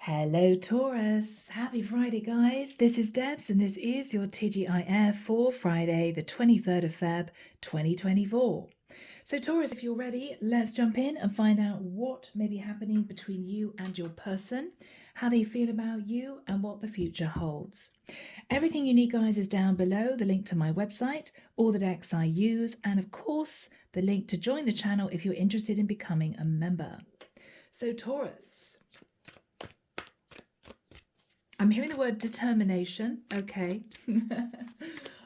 Hello Taurus, happy Friday guys. This is Debs and this is your TGIF for Friday the 23rd of Feb 2024. So Taurus, if you're ready, let's jump in and find out what may be happening between you and your person, how they feel about you and what the future holds. Everything you need guys is down below, the link to my website, all the decks I use, and of course the link to join the channel if you're interested in becoming a member. So Taurus, I'm hearing the word determination. Okay.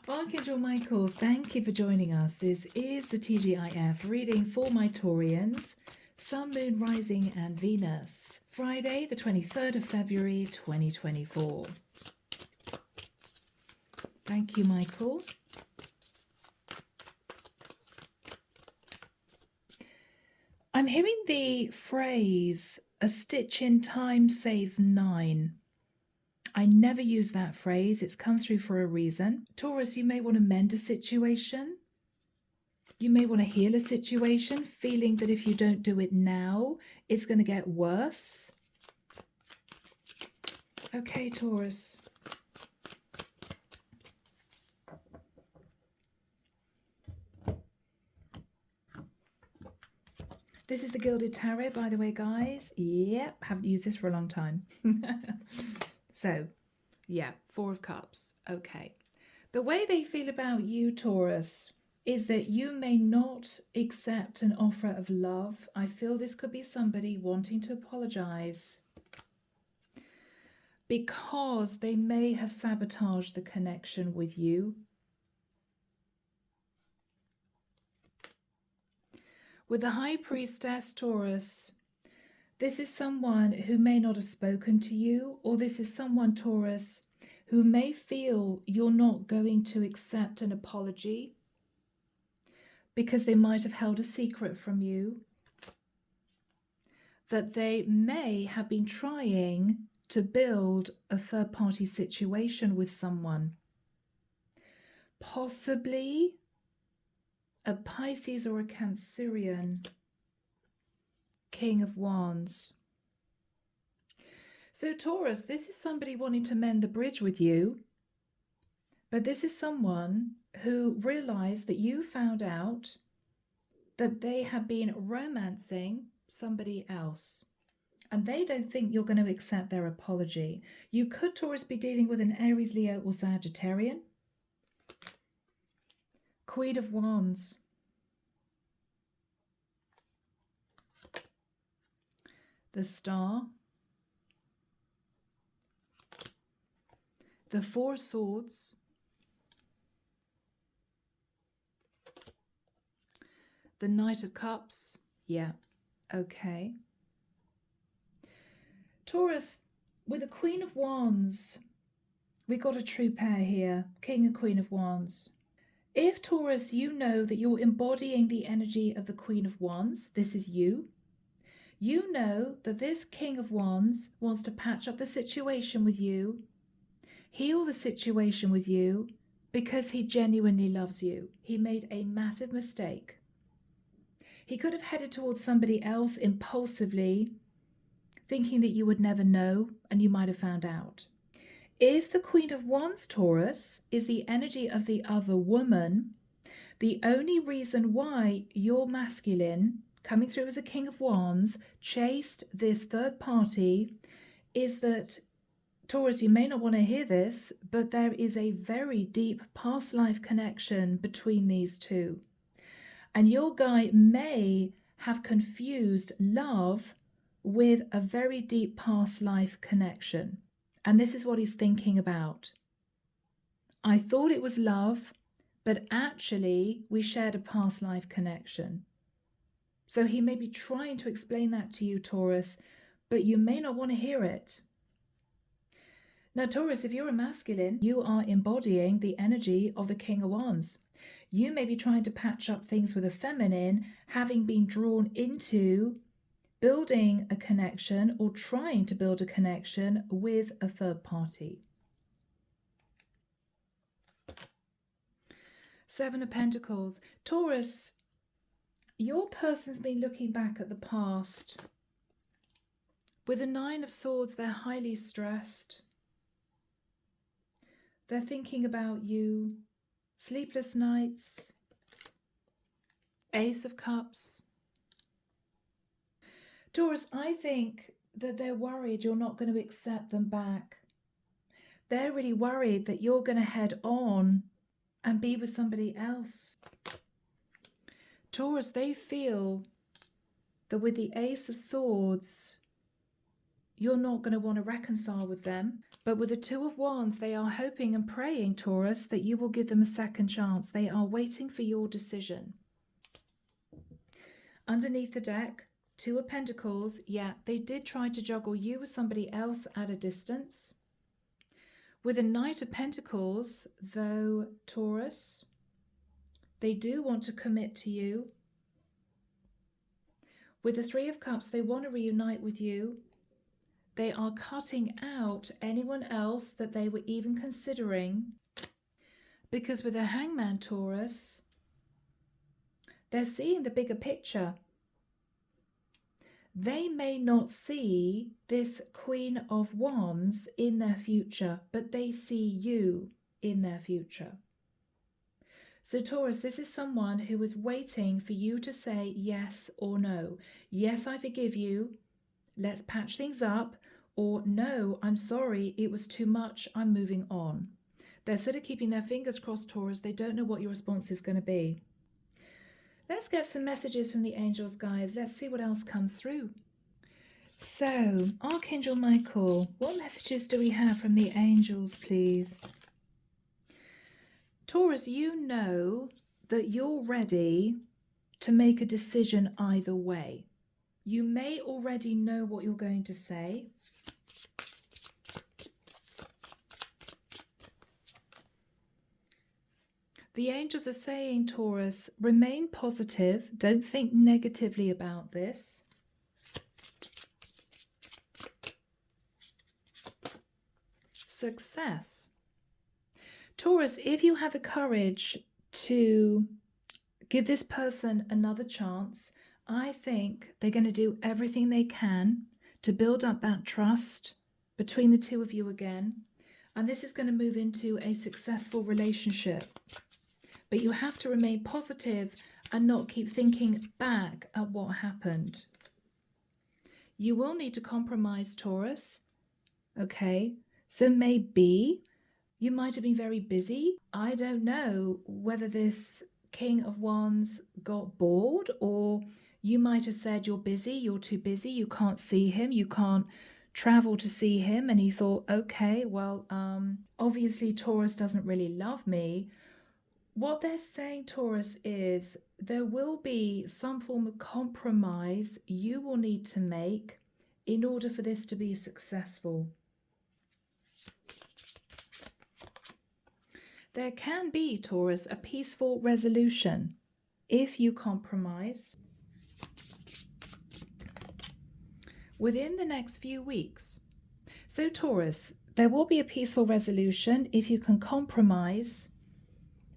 Archangel Michael, thank you for joining us. This is the TGIF reading for my Taurians, Sun, Moon, Rising and Venus. Friday, the 23rd of February, 2024. Thank you, Michael. I'm hearing the phrase, a stitch in time saves 9. I never use that phrase. It's come through for a reason. Taurus, you may want to mend a situation. You may want to heal a situation, feeling that if you don't do it now, it's going to get worse. Okay, Taurus. This is the Gilded Tarot, by the way, guys. Yep, haven't used this for a long time. So, yeah, 4 of Cups. Okay. The way they feel about you, Taurus, is that you may not accept an offer of love. I feel this could be somebody wanting to apologize because they may have sabotaged the connection with you. With the High Priestess, Taurus, this is someone who may not have spoken to you, or this is someone, Taurus, who may feel you're not going to accept an apology because they might have held a secret from you, that they may have been trying to build a third-party situation with someone, possibly a Pisces or a Cancerian, King of Wands. So Taurus, this is somebody wanting to mend the bridge with you, but this is someone who realized that you found out that they have been romancing somebody else, and they don't think you're going to accept their apology. You could, Taurus, be dealing with an Aries, Leo, or Sagittarian. Queen of Wands. The Star. The 4 of Swords. The Knight of Cups. Yeah, okay. Taurus, with the Queen of Wands, we got a true pair here, King and Queen of Wands. If, Taurus, you know that you're embodying the energy of the Queen of Wands, this is you. You know that this King of Wands wants to patch up the situation with you, heal the situation with you, because he genuinely loves you. He made a massive mistake. He could have headed towards somebody else impulsively, thinking that you would never know and you might have found out. If the Queen of Wands, Taurus, is the energy of the other woman, the only reason why your masculine, coming through as a King of Wands, chased this third party is that, Taurus, you may not want to hear this, but there is a very deep past life connection between these two. And your guy may have confused love with a very deep past life connection. And this is what he's thinking about. I thought it was love, but actually we shared a past life connection. So he may be trying to explain that to you, Taurus, but you may not want to hear it. Now, Taurus, if you're a masculine, you are embodying the energy of the King of Wands. You may be trying to patch up things with a feminine, having been drawn into building a connection or trying to build a connection with a third party. 7 of Pentacles. Taurus, your person's been looking back at the past With the Nine of Swords, they're highly stressed. They're thinking about you. Sleepless nights. Ace of Cups. Taurus, I think that they're worried you're not going to accept them back. They're really worried that you're going to head on and be with somebody else. Taurus, they feel that with the Ace of Swords, you're not going to want to reconcile with them. But with the Two of Wands, they are hoping and praying, Taurus, that you will give them a second chance. They are waiting for your decision. Underneath the deck, Two of Pentacles. Yeah, they did try to juggle you with somebody else at a distance. With a Knight of Pentacles, though, Taurus, they do want to commit to you. With the Three of Cups, they want to reunite with you. They are cutting out anyone else that they were even considering. Because with the Hangman, Taurus, they're seeing the bigger picture. They may not see this Queen of Wands in their future, but they see you in their future. So Taurus, this is someone who is waiting for you to say yes or no. Yes, I forgive you. Let's patch things up. Or no, I'm sorry, it was too much. I'm moving on. They're sort of keeping their fingers crossed, Taurus. They don't know what your response is going to be. Let's get some messages from the angels, guys. Let's see what else comes through. So, Archangel Michael, what messages do we have from the angels, please? Taurus, you know that you're ready to make a decision either way. You may already know what you're going to say. The angels are saying, Taurus, remain positive. Don't think negatively about this. Success. Taurus, if you have the courage to give this person another chance, I think they're going to do everything they can to build up that trust between the two of you again. And this is going to move into a successful relationship. But you have to remain positive and not keep thinking back at what happened. You will need to compromise, Taurus. Okay, so maybe you might have been very busy. I don't know whether this King of Wands got bored, or you might have said you're busy, you're too busy, you can't see him, you can't travel to see him, and he thought, okay, well, obviously Taurus doesn't really love me. What they're saying, Taurus, is there will be some form of compromise you will need to make in order for this to be successful. There can be, Taurus, a peaceful resolution if you compromise within the next few weeks. So, Taurus, there will be a peaceful resolution if you can compromise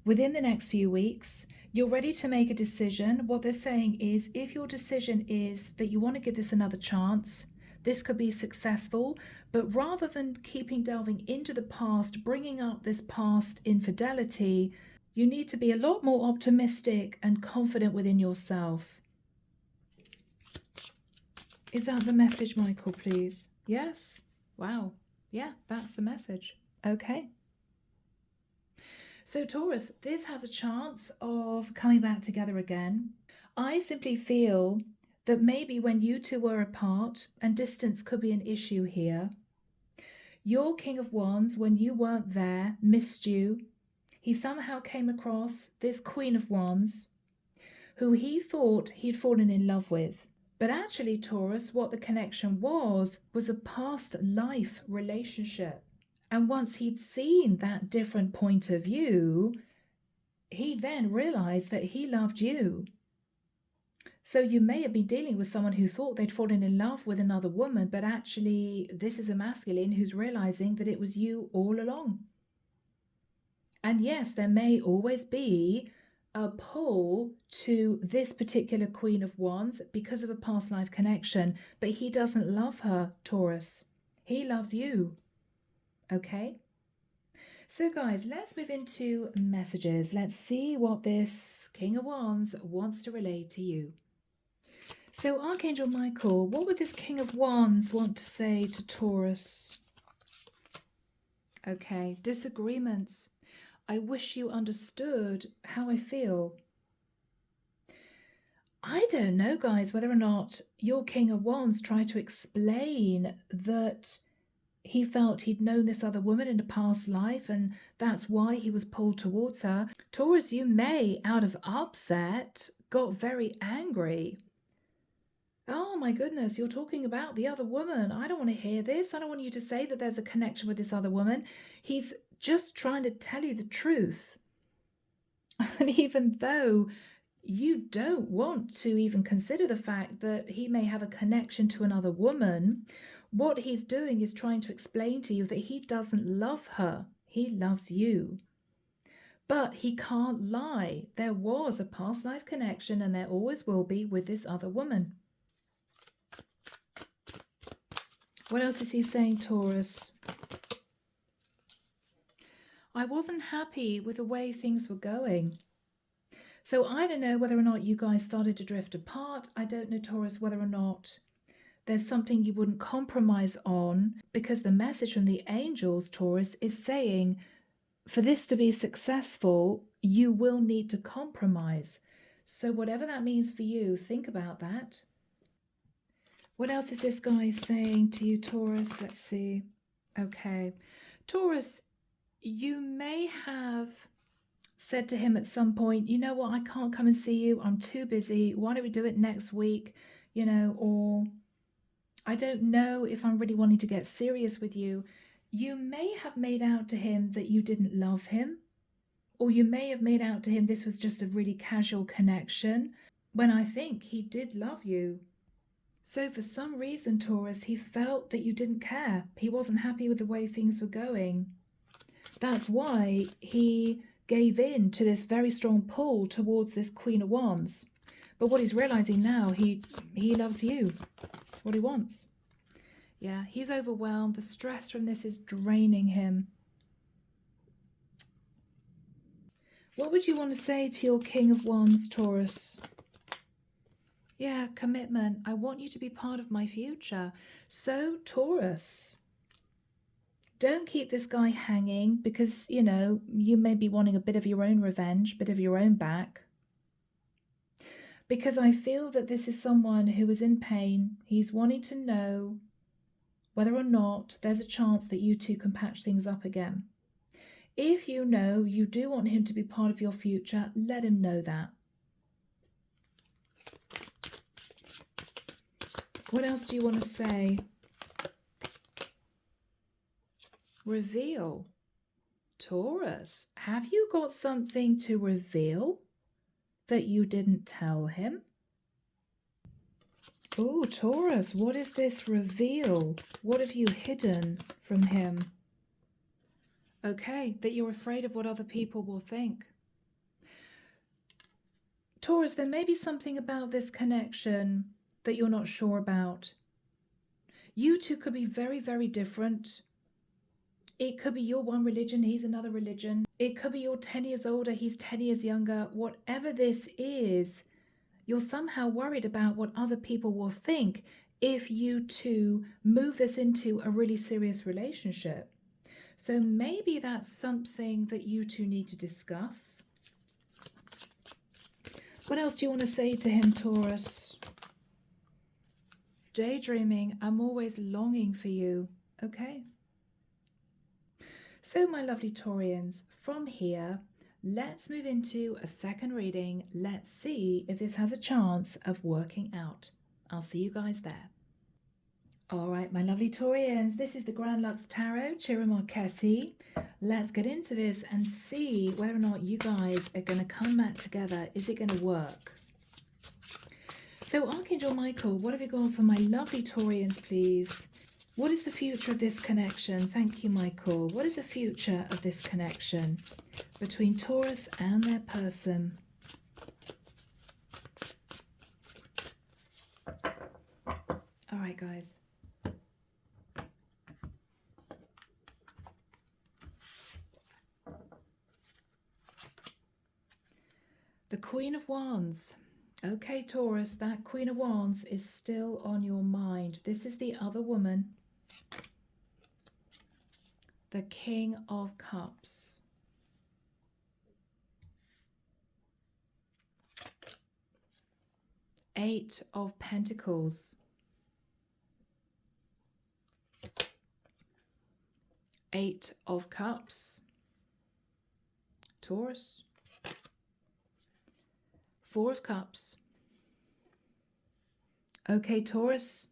within the next few weeks. You're ready to make a decision. What they're saying is, if your decision is that you want to give this another chance, this could be successful, but rather than delving into the past, bringing up this past infidelity, you need to be a lot more optimistic and confident within yourself. Is that the message, Michael, please? Yes? Wow. Yeah, that's the message. Okay. So Taurus, this has a chance of coming back together again. I simply feel that maybe when you two were apart, and distance could be an issue here, your King of Wands, when you weren't there, missed you. He somehow came across this Queen of Wands, who he thought he'd fallen in love with. But actually, Taurus, what the connection was a past life relationship. And once he'd seen that different point of view, he then realized that he loved you. So you may have been dealing with someone who thought they'd fallen in love with another woman, but actually this is a masculine who's realizing that it was you all along. And yes, there may always be a pull to this particular Queen of Wands because of a past life connection, but he doesn't love her, Taurus. He loves you. Okay? So guys, let's move into messages. Let's see what this King of Wands wants to relay to you. So Archangel Michael, what would this King of Wands want to say to Taurus? Okay, disagreements. I wish you understood how I feel. I don't know, guys, whether or not your King of Wands tried to explain that he felt he'd known this other woman in a past life and that's why he was pulled towards her. Taurus, you may, out of upset, got very angry. Oh my goodness, you're talking about the other woman. I don't want to hear this. I don't want you to say that there's a connection with this other woman. He's just trying to tell you the truth. And even though you don't want to even consider the fact that he may have a connection to another woman, what he's doing is trying to explain to you that he doesn't love her. He loves you. But he can't lie. There was a past life connection and there always will be with this other woman. What else is he saying, Taurus? I wasn't happy with the way things were going. So I don't know whether or not you guys started to drift apart. I don't know, Taurus, whether or not there's something you wouldn't compromise on, because the message from the angels, Taurus, is saying for this to be successful, you will need to compromise. So whatever that means for you, think about that. What else is this guy saying to you, Taurus? Let's see. Okay. Taurus, you may have said to him at some point, you know what, I can't come and see you. I'm too busy. Why don't we do it next week? You know, or I don't know if I'm really wanting to get serious with you. You may have made out to him that you didn't love him, or you may have made out to him this was just a really casual connection, when I think he did love you. So for some reason, Taurus, he felt that you didn't care. He wasn't happy with the way things were going. That's why he gave in to this very strong pull towards this Queen of Wands. But what he's realizing now, he loves you. That's what he wants. Yeah, he's overwhelmed. The stress from this is draining him. What would you want to say to your King of Wands, Taurus? Yeah, commitment. I want you to be part of my future. So, Taurus, don't keep this guy hanging because, you know, you may be wanting a bit of your own revenge, a bit of your own back. Because I feel that this is someone who is in pain. He's wanting to know whether or not there's a chance that you two can patch things up again. If you know you do want him to be part of your future, let him know that. What else do you want to say? Reveal. Taurus, have you got something to reveal that you didn't tell him? Oh, Taurus, what is this reveal? What have you hidden from him? Okay, that you're afraid of what other people will think. Taurus, there may be something about this connection that you're not sure about. You two could be very, very different. It could be you're one religion, he's another religion. It could be you're 10 years older, he's 10 years younger. Whatever this is, you're somehow worried about what other people will think if you two move this into a really serious relationship. So maybe that's something that you two need to discuss. What else do you want to say to him, Taurus? Daydreaming, I'm always longing for you. Okay. So my lovely Taurians, from here, let's move into a second reading. Let's see if this has a chance of working out. I'll see you guys there. All right, my lovely Taurians, this is the Grand Lux Tarot, Ciro Marchetti. Let's get into this and see whether or not you guys are going to come back together. Is it going to work? So Archangel Michael, what have you got for my lovely Taurians, please? What is the future of this connection? Thank you, Michael. What is the future of this connection between Taurus and their person? right, guys. The Queen of Wands. Okay, Taurus, that Queen of Wands is still on your mind. This is the other woman. The King of Cups. Eight of Pentacles. Eight of Cups. Taurus. Four of Cups. Okay, Taurus.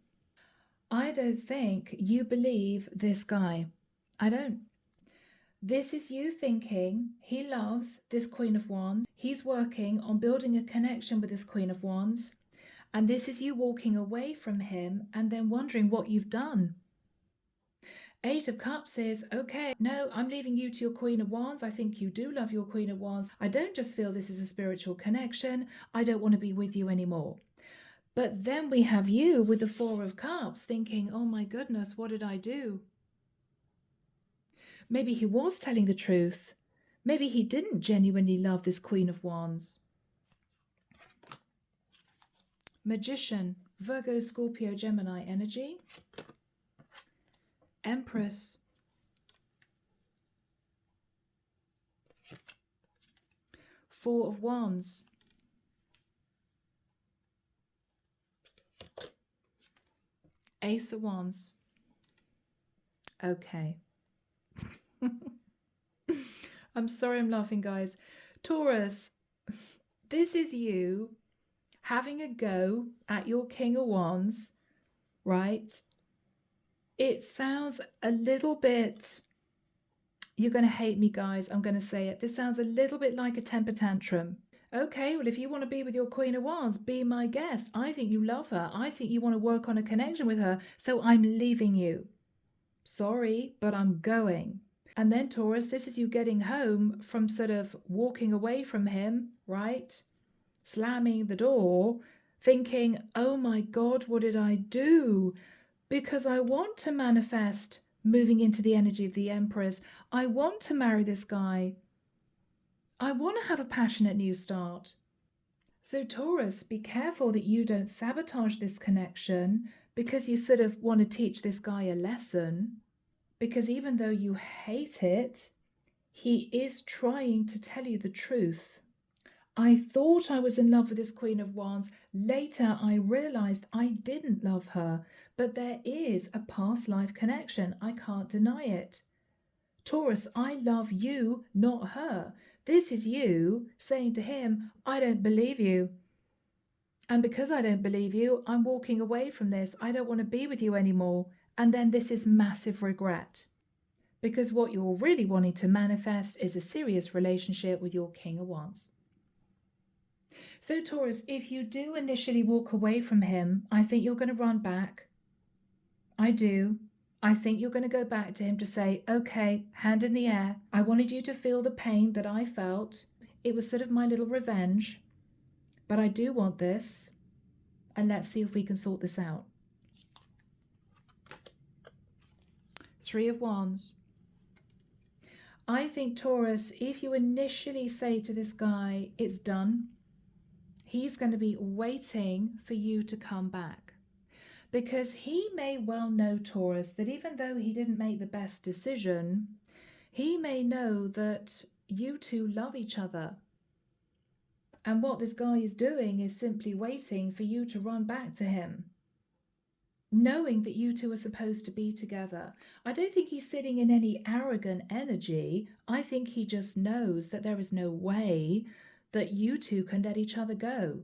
I don't think you believe this guy. I don't. This is you thinking he loves this Queen of Wands. He's working on building a connection with this Queen of Wands. And this is you walking away from him and then wondering what you've done. Eight of Cups is, okay, no, I'm leaving you to your Queen of Wands. I think you do love your Queen of Wands. I don't just feel this is a spiritual connection. I don't want to be with you anymore. But then we have you with the Four of Cups thinking, oh my goodness, what did I do? Maybe he was telling the truth. Maybe he didn't genuinely love this Queen of Wands. Magician, Virgo, Scorpio, Gemini energy. Empress. Four of Wands. Ace of Wands. Okay. I'm sorry I'm laughing, guys. Taurus, this is you having a go at your King of Wands, right? It sounds a little bit, you're going to hate me, guys, I'm going to say it. This sounds a little bit like a temper tantrum. Okay, well, if you want to be with your Queen of Wands, be my guest. I think you love her. I think you want to work on a connection with her, so I'm leaving you. Sorry, but I'm going. And then, Taurus, this is you getting home from sort of walking away from him, right? Slamming the door, thinking, oh my God, what did I do? Because I want to manifest moving into the energy of the Empress. I want to marry this guy. I want to have a passionate new start. So Taurus, be careful that you don't sabotage this connection because you sort of want to teach this guy a lesson. Because even though you hate it, he is trying to tell you the truth. I thought I was in love with this Queen of Wands. Later, I realized I didn't love her, but there is a past life connection. I can't deny it. Taurus, I love you, not her. This is you saying to him, I don't believe you. And because I don't believe you, I'm walking away from this. I don't want to be with you anymore. And then this is massive regret. Because what you're really wanting to manifest is a serious relationship with your King of Wands. So Taurus, if you do initially walk away from him, I think you're going to run back. I do. I think you're going to go back to him to say, okay, hand in the air. I wanted you to feel the pain that I felt. It was sort of my little revenge. But I do want this. And let's see if we can sort this out. Three of Wands. I think, Taurus, if you initially say to this guy, it's done, he's going to be waiting for you to come back. Because he may well know, Taurus, that even though he didn't make the best decision, he may know that you two love each other. And what this guy is doing is simply waiting for you to run back to him, knowing that you two are supposed to be together. I don't think he's sitting in any arrogant energy. I think he just knows that there is no way that you two can let each other go.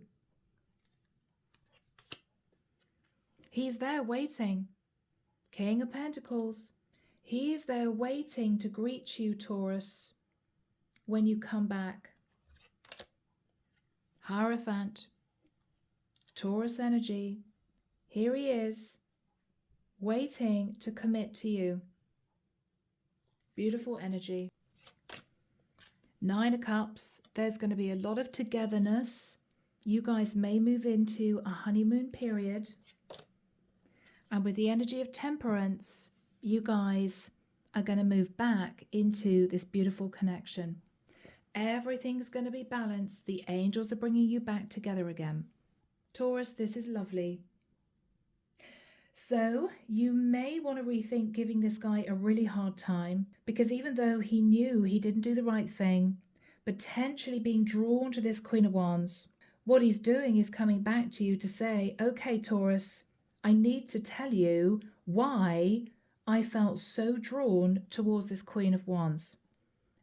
He's there waiting. King of Pentacles. He's there waiting to greet you, Taurus, when you come back. Hierophant. Taurus energy. Here he is, waiting to commit to you. Beautiful energy. Nine of Cups. There's going to be a lot of togetherness. You guys may move into a honeymoon period. And with the energy of temperance, you guys are going to move back into this beautiful connection. Everything's going to be balanced. The angels are bringing you back together again. Taurus, this is lovely. So you may want to rethink giving this guy a really hard time, because even though he knew he didn't do the right thing, potentially being drawn to this Queen of Wands, what he's doing is coming back to you to say, okay, Taurus, I need to tell you why I felt so drawn towards this Queen of Wands.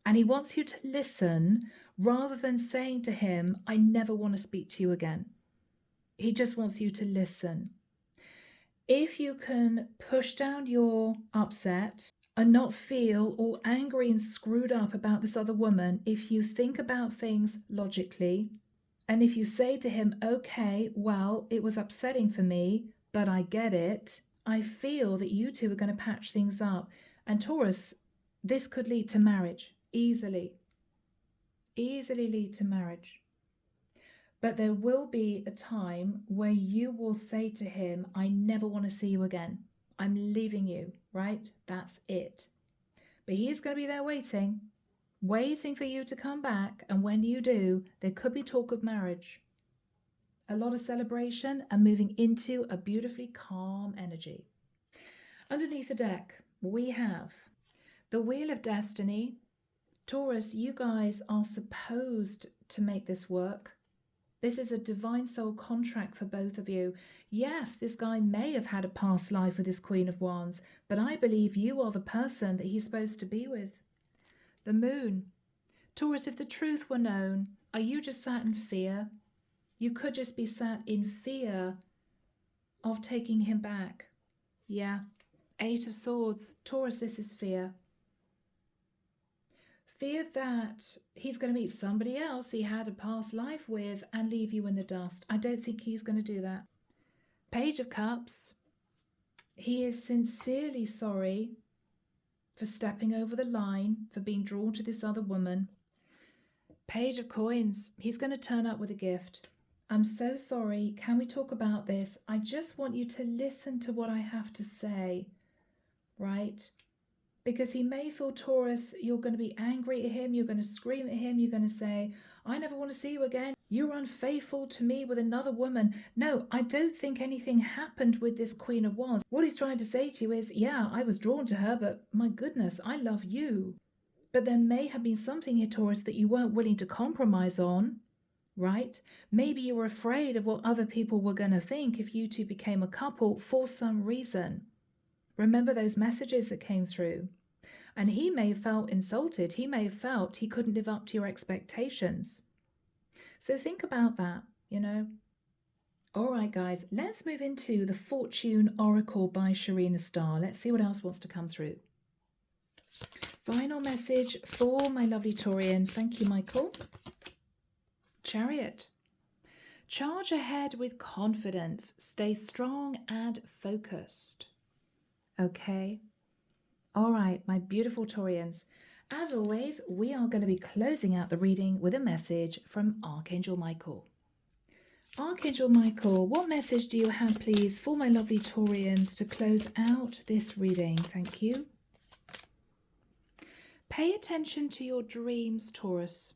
And he wants you to listen rather than saying to him, I never want to speak to you again. He just wants you to listen. If you can push down your upset and not feel all angry and screwed up about this other woman, if you think about things logically, and if you say to him, okay, well, it was upsetting for me, but I get it, I feel that you two are going to patch things up. And Taurus, this could lead to marriage, easily lead to marriage. But there will be a time where you will say to him, I never want to see you again. I'm leaving you, right? That's it. But he is going to be there waiting for you to come back. And when you do, there could be talk of marriage. A lot of celebration and moving into a beautifully calm energy. Underneath the deck, we have the Wheel of Destiny. Taurus, you guys are supposed to make this work. This is a divine soul contract for both of you. Yes, this guy may have had a past life with his Queen of Wands, but I believe you are the person that he's supposed to be with. The Moon. Taurus, if the truth were known, are you just sat in fear? You could just be sat in fear of taking him back. Yeah. 8 of Swords. Taurus, this is fear. Fear that he's going to meet somebody else he had a past life with and leave you in the dust. I don't think he's going to do that. Page of Cups. He is sincerely sorry for stepping over the line, for being drawn to this other woman. Page of Coins. He's going to turn up with a gift. I'm so sorry. Can we talk about this? I just want you to listen to what I have to say, right? Because he may feel, Taurus, you're going to be angry at him, you're going to scream at him, you're going to say, I never want to see you again. You're unfaithful to me with another woman. No, I don't think anything happened with this Queen of Wands. What he's trying to say to you is, yeah, I was drawn to her, but my goodness, I love you. But there may have been something here, Taurus, that you weren't willing to compromise on, right? Maybe you were afraid of what other people were going to think if you two became a couple for some reason. Remember those messages that came through. And he may have felt insulted. He may have felt he couldn't live up to your expectations. So think about that, All right, guys, let's move into the Fortune Oracle by Sharina Starr. Let's see what else wants to come through. Final message for my lovely Taurians. Thank you, Michael. Chariot. Charge ahead with confidence. Stay strong and focused. Okay. All right, my beautiful Taurians. As always, we are going to be closing out the reading with a message from Archangel Michael. Archangel Michael, what message do you have, please, for my lovely Taurians to close out this reading? Thank you. Pay attention to your dreams, Taurus.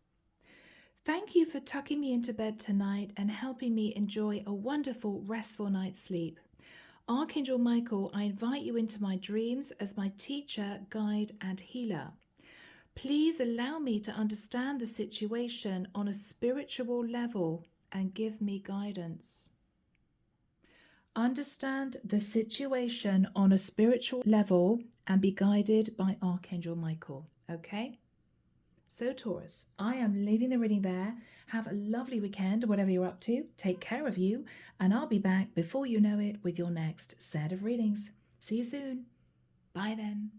Thank you for tucking me into bed tonight and helping me enjoy a wonderful, restful night's sleep. Archangel Michael, I invite you into my dreams as my teacher, guide, and healer. Please allow me to understand the situation on a spiritual level and give me guidance. Understand the situation on a spiritual level and be guided by Archangel Michael. Okay? So Taurus, I am leaving the reading there. Have a lovely weekend, whatever you're up to. Take care of you, and I'll be back before you know it with your next set of readings. See you soon. Bye then.